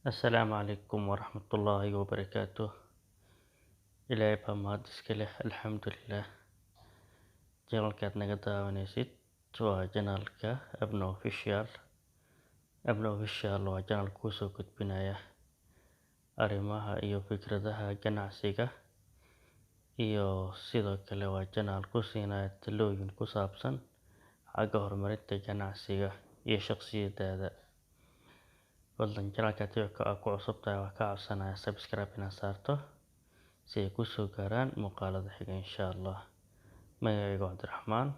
Assalaamu calaykum waraxmatullaahi wabarakaatuh. Ilaahay baa mahad iska leh, alxamdulillaah. Channelkaad naga daawanaysid waa channelka Abno Official. Abno Official waa channel kusoo gudbinaya arrimaha iyo fikradaha ganacsiga, iyo sidoo kale waa channel ku siinaya talooyin ku saabsan xagga horumarinta ganacsiga iyo shaqsiyadaada. Fadlan channelka haddii aad ku cusub tahay waa kaa codsanaya subscribe inaad saarto si ay ku soo gaaraan muuqaalada xiga insha Allah. Magacayga waa Cabdiraxmaan.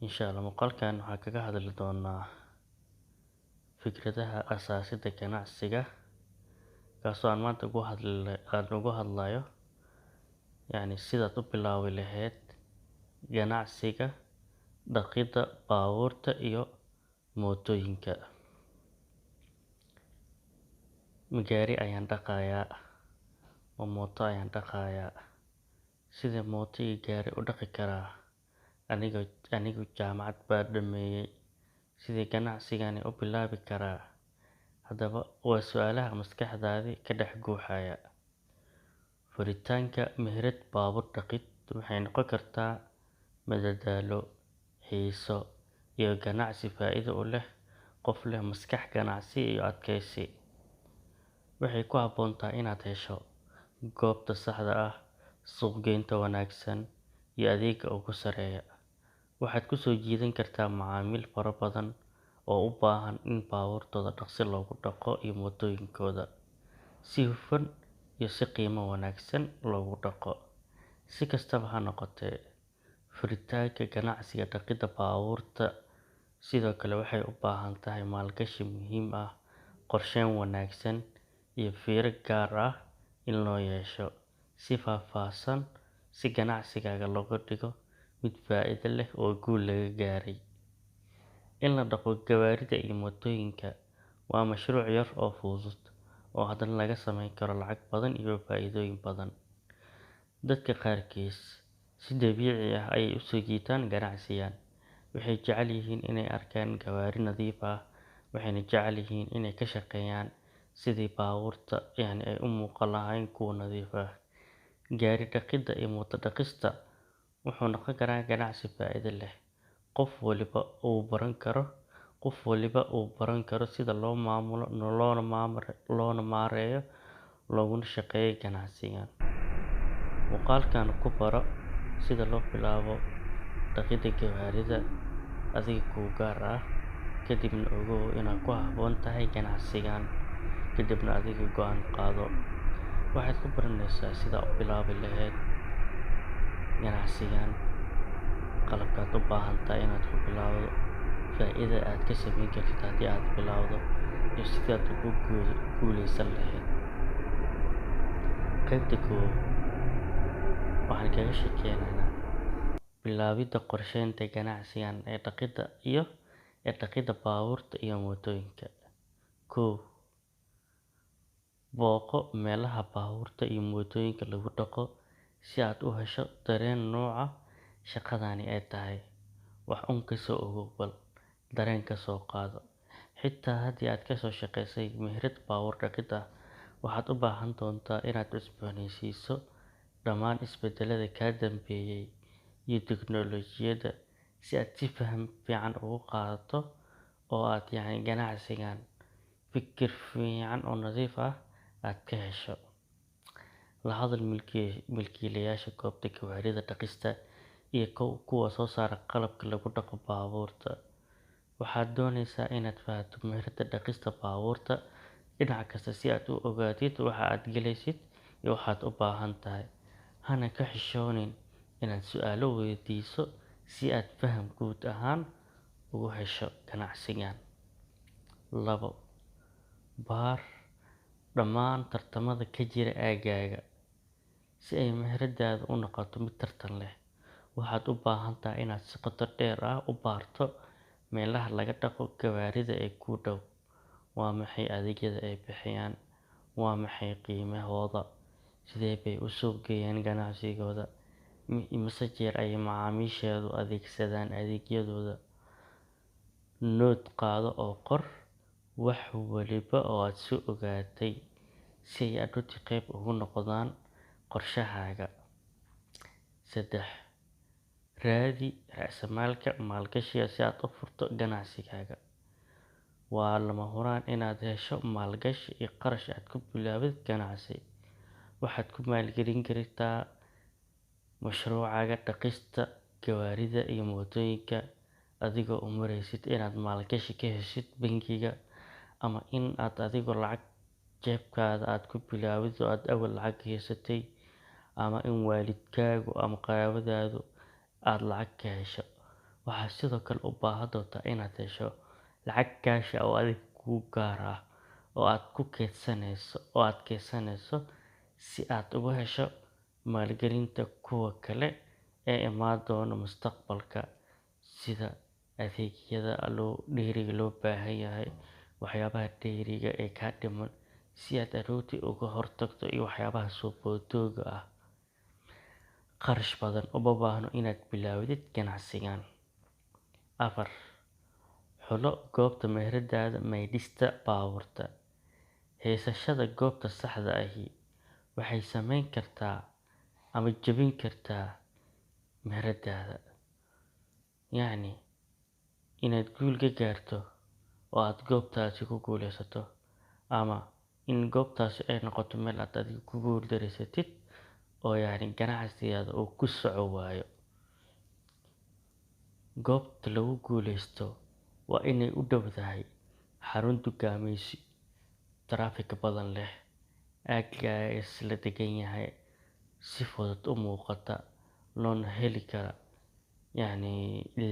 Insha Allah muuqaalkan waxaan kaga hadli doonaa fikradaha aasaasidda ganacsiga, kaasoo aan maanta ugu hadlayo sidaad u bilaabi lahayd ganacsiga dhaqidda baabuurta iyo mootooyinka. Gaari ayaan dhaqayaa oo mooto ayaan dhaqayaa. Sidee mooto iyo gaari u dhaqi karaa anigu jaamacad baa dhameeyay? Sidee ganacsigani u bilaabi karaa? Haddaba waa su'aalaha maskaxdaada ka dhex guuxaya. Furitaanka meherad baabuur dhaqid waxay noqon kartaa madadaalo, xiiso, iyo ganacsi faa'iido u leh qof leh maskax ganacsi iyo adkaysi. Waxay ku habboon tahay inaad hesho goobta saxda ah, suuq-geynta wanaagsan, iyo adeegga ugu sarreeya. Waxaad ku soo jiidan kartaa macaamiil fara badan oo u baahan in baabuurtooda dhaqso loogu dhaqo iyo mootooyinkooda si hufan iyo si qiimo wanaagsan loogu dhaqo. Si kastaba ha noqotee, furitaanka ganacsiga dhaqidda baabuurta sidoo kale waxay u baahan tahay maalgashi muhiim ah, qorsheyn wanaagsan, iyo fiiro gaar ah in loo yeesho si faahfaahsan si ganacsigaaga looga dhigo mid faa'iido leh oo guul laga gaaray. In la dhaqo gawaarida iyo mootooyinka waa mashruuc yar oo fudud oo haddana laga samayn karo lacag badan iyo faa'iidooyin badan. Dadka qaarkiis si dabiici ah ayay u soo jiitaan ganacsigan. Waxay jecel yihiin inay arkaan gawaari nadiif ah, waxayna jecel yihiin inay ka shaqeeyaan sidii baabuurta ay u muuqan lahaayeen kuwo nadiif ah. Gaari dhaqidda iyo mooto dhaqista wuxuu noqon karaa ganacsi faa'iido leh. Qof waliba uu baran karo sida loo maamulo, loona maareeyo, looguna shaqeeyo ganacsigan. Muuqaalkan ku baro sida loo bilaabo dhaqidda gawaarida adiga kuu gaar ah, kadibna ogow inaad ku habboon tahay ganacsigan. Kadibna adiga go'aan qaado. Waxaad ku baranaysaa sida u bilaabi lahayd ganacsigan, qalabkaad u baahan tahay inaad ku bilowdo, faa'iidada aad ka samayn kartid haddii aad bilowdo, iyo sidii aad ugu guuleysan lahayd. Qaybta koowaad waxaan kaga sheekeynaynaa bilaabidda qorsheynta ganacsigan ee dhaqidda baabuurta iyo mootooyinka. 1. Booqo meelaha baabuurta iyo mootooyinka lagu dhaqo si aad u hesho dareen nooca shaqadani ay tahay. Wax ka soo ogow, bal dareen ka soo qaado. Xitaa haddii aad ka soo shaqeysay meherad baabuur dhaqid ah, waxaad u baahan doontaa inaad cusboonaysiiso dhammaan isbeddellada ka dambeeyay iyo tiknoolajiyadda si aad si fiican ugu qaadato oo aad ganacsigan fikir fiican oo nadiif ah aad ka hesho. La hadal milkiilayaasha goobta gawaarida dhaqista iyo kuwa soo saara qalabka lagu dhaqo baabuurta. Waxaad doonaysaa inaad fahanto meherada dhaqista baabuurta dhinac kasta si aad u ogaatid waxa aad galaysid iyo waxaad u baahan tahay. Hana ka xishoonin inaad su'aalo weydiiso si aad faham guud ahaan ugu hesho ganacsigan. 2. Baar dhammaan tartamada ka jira aaggaaga. Si ay meheradaadu u noqoto mid tartan leh, waxaad u baahan tahay inaad si qoto dheer u baarto meelaha laga dhaqo gawaarida ee kuu dhow. Waa maxay adeegyada ay bixiyaan? Waa maxay qiimahooda? Sidee bay u suuq geeyaan ganacsigooda? imise jeer ay macaamiisheedu adeegsadaan adeegyadooda. Note qaado oo qor wax waliba oo aad soo ogaatay si ay hadhowti qayb ugu noqdaan qorshahaaga. 3. Raadi ra'samaalka maalgashiga si aad u furto ganacsigaaga. Waa lama huraan inaad hesho maalgashi iyo qarash aad ku bilaabid ganacsi. Waxaad ku maalgelin kartaa mashruucaaga dhaqista gawaarida iyo mootooyinka adigoo u maraysid inaad maalgashi ka heshid bangiga, ama in aad adigoo lacag jeebkaada aad ku bilaabid oo aad awal lacag haysatay, ama in waalidkaagu ama qaraabadaadu aad lacag ka hesho. Waxaad sidoo kale u baahan doontaa inaad hesho lacag kaash ah oo adiga kuu gaar ah oo aad keydsanayso si aad uga hesho maalgelinta kuwa kale ee imaan doona mustaqbalka, sida adeegyada dheeriga loo baahan yahay, waxyaabaha dheeriga ee kaa dhiman si aad hadhowti uga hortagto iyo waxyaabaha soo boodooga ah. Qarash badan uma baahno inaad bilaawdid ganacsigan. 4. Xulo goobta meheradaada maydhista baabuurta. Haysashada goobta saxda ahi waxay saameyn kartaa ama jebin kartaa meheradaada. Yacni inaad guul ka gaarto oo aad goobtaasi ku guuleysato, ama in goobtaasi ay noqoto meel aad adiga ku guuldareysatid oo ganacsigaada uu ku soco waayo. Goobta lagu guuleysto waa inay u dhowdahay xarun dukaamaysi, traffic badan leh, aaggaas la degan yahay, si fudud u muuqata, loona heli kara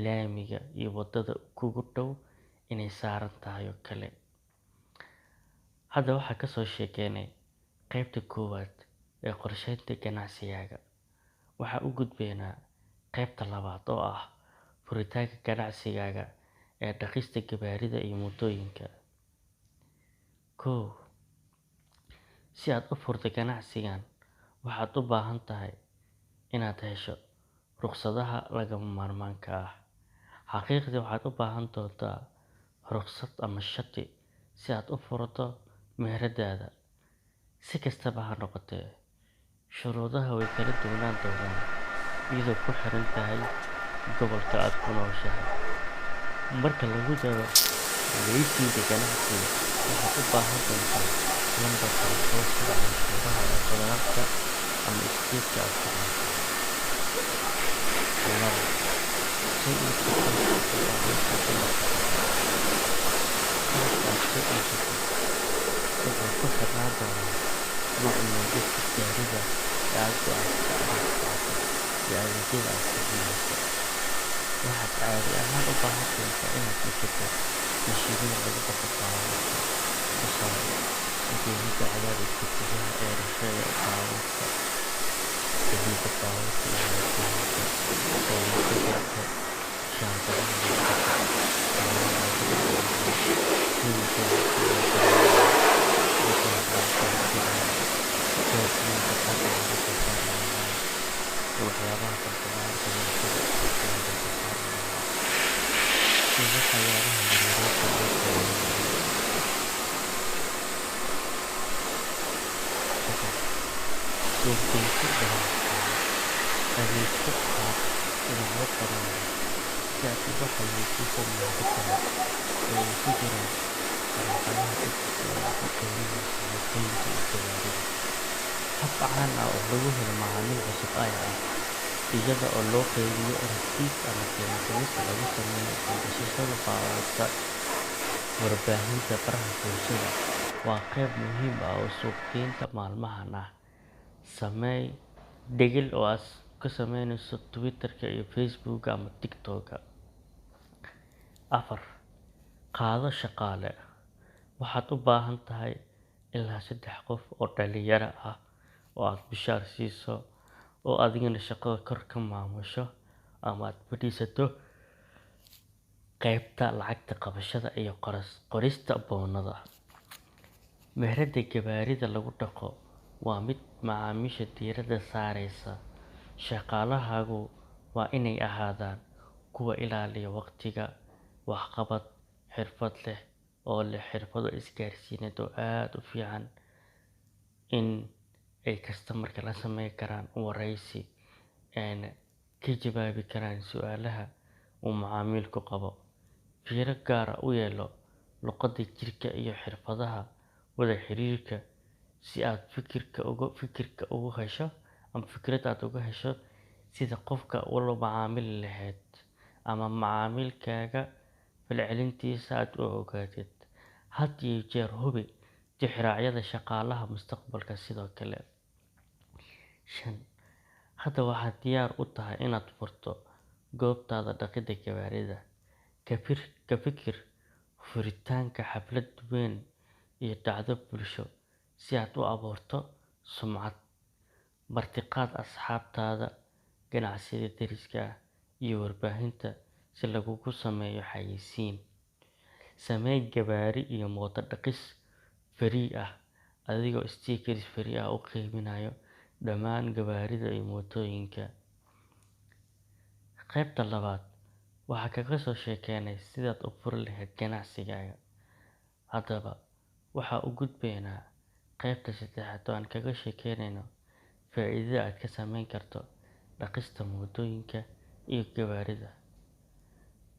laamiga iyo wadada kugu dhow inay saaran tahay oo kale. Hadda waxaa kasoo sheekeynay qaybta koowaad ee qorsheynta ganacsigaaga. Waxaa u gudbeynaa qaybta labaad oo ah furitaanka ganacsigaaga ee dhaqista gawaarida iyo mootooyinka. 1. Si aad u furto ganacsigan, waxaad u baahan tahay inaad hesho rukhsadaha lagama maarmaanka ah. Xaqiiqdii waxaad u baahan doontaa rukhsad ama shati si aad u furato meheradaada. Si kastaba ha noqotee, shuruudaha way kala duwanaan doonaan iyadoo ku xiran tahay gobolka aad ku nooshahay. Marka lagu daro laysanka ganacsiga, waxaad u baahan doontaa lambarka aqoonsiga canshuuraha ee khudaarta ama isteedka aad ku nooshahay. 2. Soo iibso qalabka baabuurta ku noqota. Qalabka aad soo iibsato wuxuu ku xirnaan doonaa nooca moodada gaariga ee aad go'aansatay inaad qaadato iyo adeegyada aad bixinayso. Waxaad caadi ahaan u baahan doontaa inaad iibsato mashiinada lagu dhaqo baabuurta, tusaale, makiinada cadaadiska gudaha ee rishada baabuurta, saliidda baabuurta iyo mootooyinka, oomoojooyinka, shaambadaha lagu dhaqo, alaabada lagu ilaaliyo, kiimikada lagu daweeyo, waxyaabaha gaasiinka qaabka lagu soo saari lahaa, iyo waxyaabaha farsamada korontada iyo lagu soo saari lahaa, iyo waxyaabaha yaryarka loo sameeyo. 3. Suuqgeynta ganacsigaaga. Adeegso qaab dhinacyo badan leh si aad ugu xayeysiiso meelo kale oo ay ku jiraan badeecadaha dhaqista ee aad u qaybinayso mootooyinka iyo gawaarida. Hab caan ah oo lagu helo macaamiil cusub ayaa ah iyada oo loo qaybiyo rasiidh ama qiimo dhimis lagu sameeyo iibsashada baabuurta. Warbaahinta baraha bulshada waa qayb muhiim ah oo suuqgeynta maalmahan ah. Samee dhigil oo aad ka sameynayso Twitter-ka iyo Facebook ama TikTok-ka. 4. Qaado shaqaale. Waxaad u baahan tahay ilaa 3 qof oo dhalinyaro ah oo aad mushaar siiso oo adigana shaqada kor ka maamusho, ama aad fadhiisato qaybta lacagta qabashada iyo qorista boonada. Meherada gawaarida lagu dhaqo waa mid macaamiisha diiradda saaraysa Shaqaalahaagu waa inay ahaadaan kuwa ilaaliya waqtiga, waxqabad xirfad leh oo leh xirfado isgaarsiineed oo aad u fiican, in ay customer-ka la sameyn karaan wareysi, ka jawaabi karaan su'aalaha uu macaamilku qabo. Fiiro gaar ah u yeelo luqadda jirka iyo xirfadaha wada xiriirka si aad fikirka uga hesho ama fikrad aad uga hesho sida qofka ula macaamili lahayd ama macaamilkaaga falcelintiisa aad u ogaatid. Had iyo jeer hubi tixraacyada shaqaalaha mustaqbalka sidoo kale. 5. Hadda waxaad diyaar u tahay inaad furto goobtaada dhaqidda gawaarida. Ka fikir furitaanka xaflad weyn iyo dhacdo bulsho si aad u abuurto sumcad. Martiqaad asxaabtaada, ganacsiyada deriska ah, iyo warbaahinta si lagugu sameeyo xayeysiin. Samee gawaari iyo mooto dhaqis free ah adigoo stickers free ah u qaybinayo dhammaan gawaarida iyo mootooyinka. Qaybta labaad waxaa kaga soo sheekeynay sidaad u furi lahayd ganacsigaaga. Haddaba waxaa u gudbeynaa qaybta saddexaad oo aan kaga sheekeynayno faa'iidada aad ka sameyn karto dhaqista mootooyinka iyo gawaarida.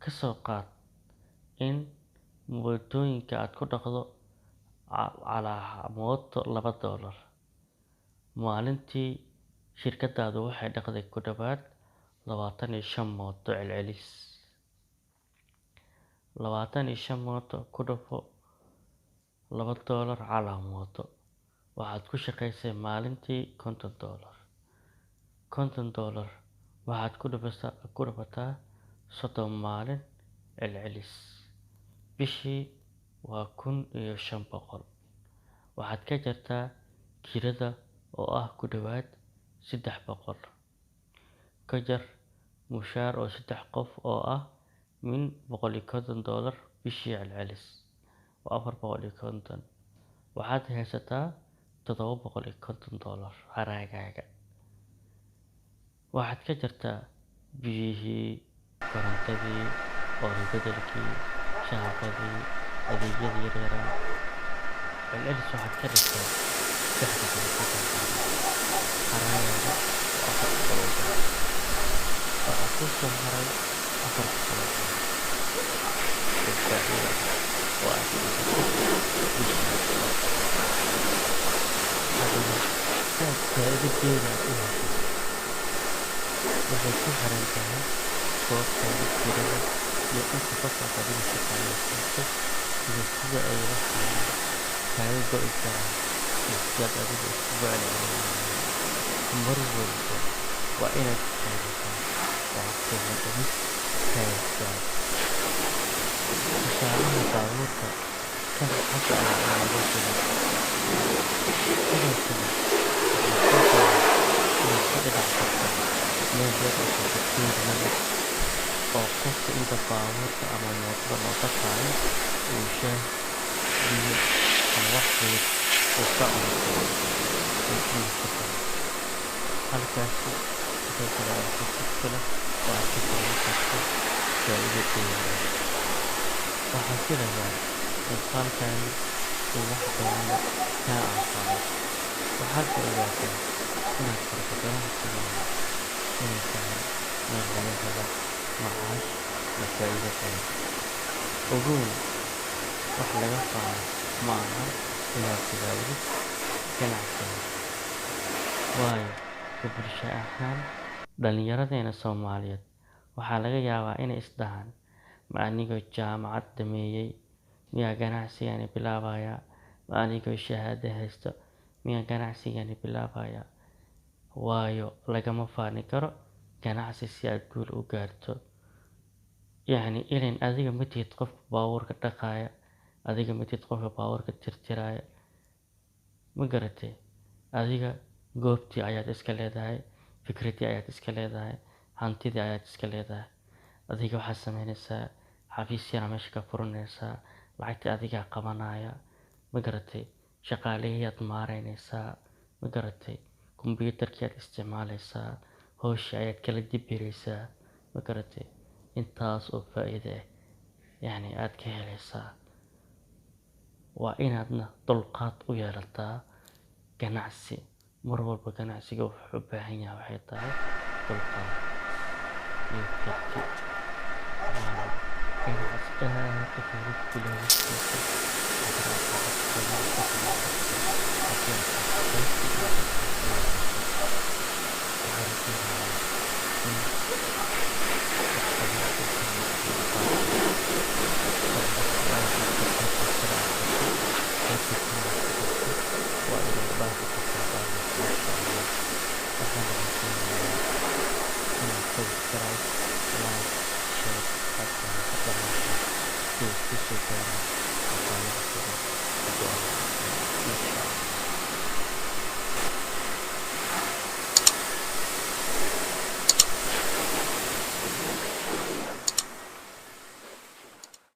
Ka soo qaad in mootooyinka aad ku dhaqdo calaa mooto $2. Maalintii shirkadaadu waxay dhaqday ku dhawaad 25 mooto celcelis. 25 mooto ku dhufo $2 calaa mooto. Waxaad ku shaqaysay maalintii $50. $50 waxaad ku dhufataa 30 maalin celcelis. Bishii waa 1,500. Waxaad ka jartaa kirada oo ah ku dhawaad $300. Ka jar mushaar oo 3 qof oo ah min $150 bishii celcelis. Waa 450. Waxaad haysataa $750 haraagaaga. Waxaad ka jartaa biyihii, korontadii, oil bedelkii, shaambadii, adeegyadii yaryara. Celcelis waxaad ka dhigtaa $350. Haraagaaga waa $400. Waxaa kuu soo haray $400 oo faa'iido ah oo aad hesatid bishii. Haddaba si aad faa'iido dheeri ah u hesho, waxay ku xiran tahay goobtaada kirada iyo inta qof aad adigu shaqaaleysiiso iyo sida ay waxaan kaaga go'i karaan iyo sidaad adigu iskugu celcelinayso. Mar walba waa inaad raadisaa lacag qiimo dhimis haysaa. Tusaalaha baabuurka kan hadda ayaa lagu jiraa. Sidoo kale waxaa kuu filan inaad ka dhinac karto meel yar oo sokodiin leh oo qofka inta baabuurka ama mootada loo dhaqaayo uu shaah, biyo ama wax fudud uu ka cuni karo intuu shaqeeyo. Halkaasi sidoo kale waa fursad kale oo aad ka sameyn karto faa'iido dheeri ah. Waxaan filayaa muuqaalkani uu wax badan kaa anfaco. Waxaad ogaataa inaad furto ganacsigaaga inay tahay meel laga helo macaash iyo faa'iido badan. Ogowna wax laga faano ma aha inaad bilaawdid ganacsiga, waayo ka bulsho ahaan dhallinyaradeena Soomaaliyeed waxaa laga yaabaa inay isdhahaan ma anigoo jaamacad dhameeyay miyaa ganacsigani bilaabayaa, ma anigoo shahaado haysta miyaa ganacsigani bilaabayaa. Waayo lagama faani karo ganacsi si aad guul u gaarto. Ileen adiga ma tihid qofka baabuurka dhaqaaya, adiga ma tihid qofka baabuurka tirtiraya. Ma garatay? Adiga goobtii ayaad iska leedahay, fikradii ayaad iska leedahay, hantidii ayaad iska leedahay. Adiga waxaad sameynaysaa xafiis yar meesha ka furanaysaa, lacagtii adigaa qabanaya. Ma garatay? Shaqaaleyaad maareynaysaa. Ma garatay? Kombiyuutarkii aad isticmaalaysaa, hawsha ayaad kala dibiraysaa, ma garatay? Intaas oo faa'iido ah yacni aad ka helaysaa. Waa inaadna dulqaad u yeelataa ganacsi. Mar walba ganacsiga wuxuu u baahan yahay waxay tahay dulqaad iyo karti. Waa ganacsi aad u fudud bilowgiisa. Subscribe, like, share, subscribe,